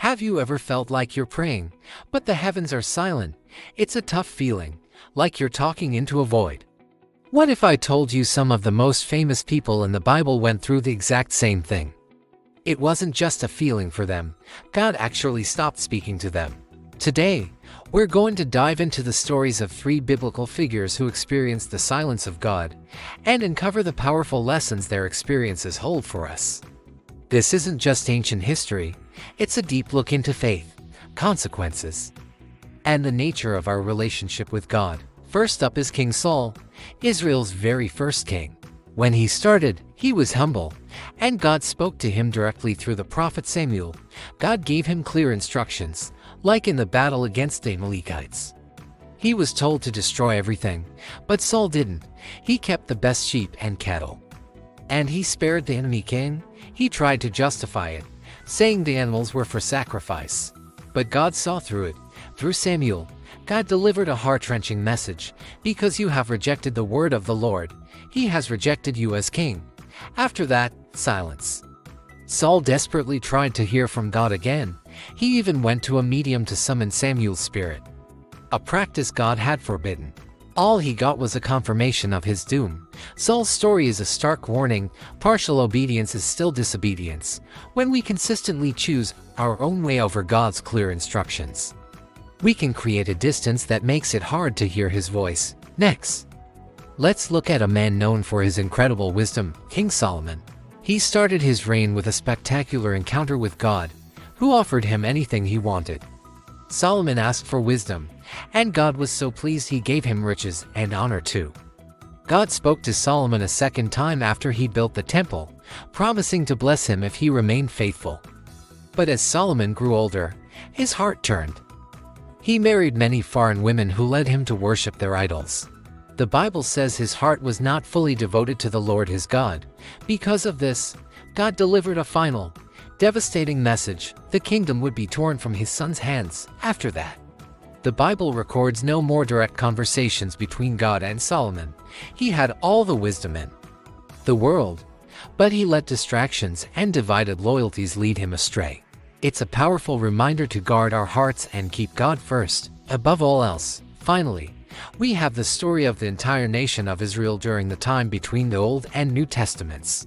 Have you ever felt like you're praying, but the heavens are silent? It's a tough feeling, like you're talking into a void. What if I told you some of the most famous people in the Bible went through the exact same thing? It wasn't just a feeling for them. God actually stopped speaking to them. Today, we're going to dive into the stories of three biblical figures who experienced the silence of God and uncover the powerful lessons their experiences hold for us. This isn't just ancient history, it's a deep look into faith, consequences, and the nature of our relationship with God. First up is King Saul, Israel's very first king. When he started, he was humble, and God spoke to him directly through the prophet Samuel. God gave him clear instructions, like in the battle against the Amalekites. He was told to destroy everything, but Saul didn't. He kept the best sheep and cattle. And he spared the enemy king. He tried to justify it, saying the animals were for sacrifice. But God saw through it. Through Samuel, God delivered a heart-wrenching message. Because you have rejected the word of the Lord, he has rejected you as king. After that, silence. Saul desperately tried to hear from God again. He even went to a medium to summon Samuel's spirit, a practice God had forbidden. All he got was a confirmation of his doom. Saul's story is a stark warning. Partial obedience is still disobedience. When we consistently choose our own way over God's clear instructions, we can create a distance that makes it hard to hear his voice. Next, let's look at a man known for his incredible wisdom, King Solomon. He started his reign with a spectacular encounter with God, who offered him anything he wanted. Solomon asked for wisdom, and God was so pleased he gave him riches and honor too. God spoke to Solomon a second time after he built the temple, promising to bless him if he remained faithful. But as Solomon grew older, his heart turned. He married many foreign women who led him to worship their idols. The Bible says his heart was not fully devoted to the Lord his God. Because of this, God delivered a final, devastating message. The kingdom would be torn from his son's hands. After that, the Bible records no more direct conversations between God and Solomon. He had all the wisdom in the world, but he let distractions and divided loyalties lead him astray. It's a powerful reminder to guard our hearts and keep God first, above all else. Finally, we have the story of the entire nation of Israel during the time between the Old and New Testaments.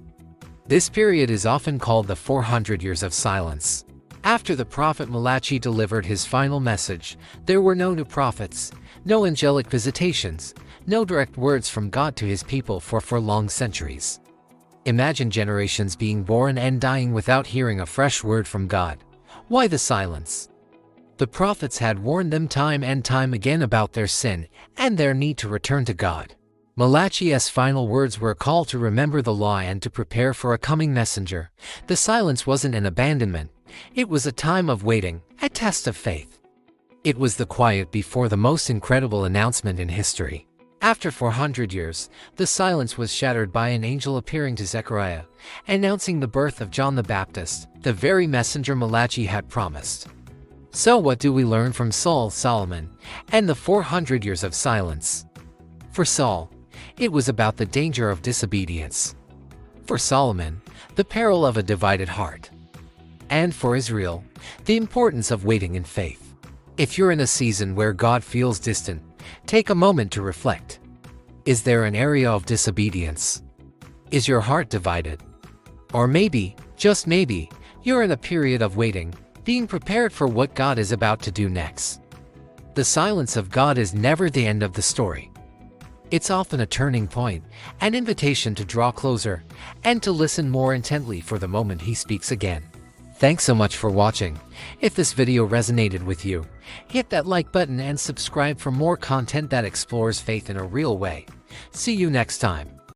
This period is often called the 400 years of silence. After the prophet Malachi delivered his final message, there were no new prophets, no angelic visitations, no direct words from God to his people for long centuries. Imagine generations being born and dying without hearing a fresh word from God. Why the silence? The prophets had warned them time and time again about their sin and their need to return to God. Malachi's final words were a call to remember the law and to prepare for a coming messenger. The silence wasn't an abandonment. It was a time of waiting, a test of faith. It was the quiet before the most incredible announcement in history. After 400 years, the silence was shattered by an angel appearing to Zechariah, announcing the birth of John the Baptist, the very messenger Malachi had promised. So what do we learn from Saul, Solomon, and the 400 years of silence? For Saul, it was about the danger of disobedience. For Solomon, the peril of a divided heart. And for Israel, the importance of waiting in faith. If you're in a season where God feels distant, take a moment to reflect. Is there an area of disobedience? Is your heart divided? Or maybe, just maybe, you're in a period of waiting, being prepared for what God is about to do next. The silence of God is never the end of the story. It's often a turning point, an invitation to draw closer, and to listen more intently for the moment he speaks again. Thanks so much for watching. If this video resonated with you, hit that like button and subscribe for more content that explores faith in a real way. See you next time.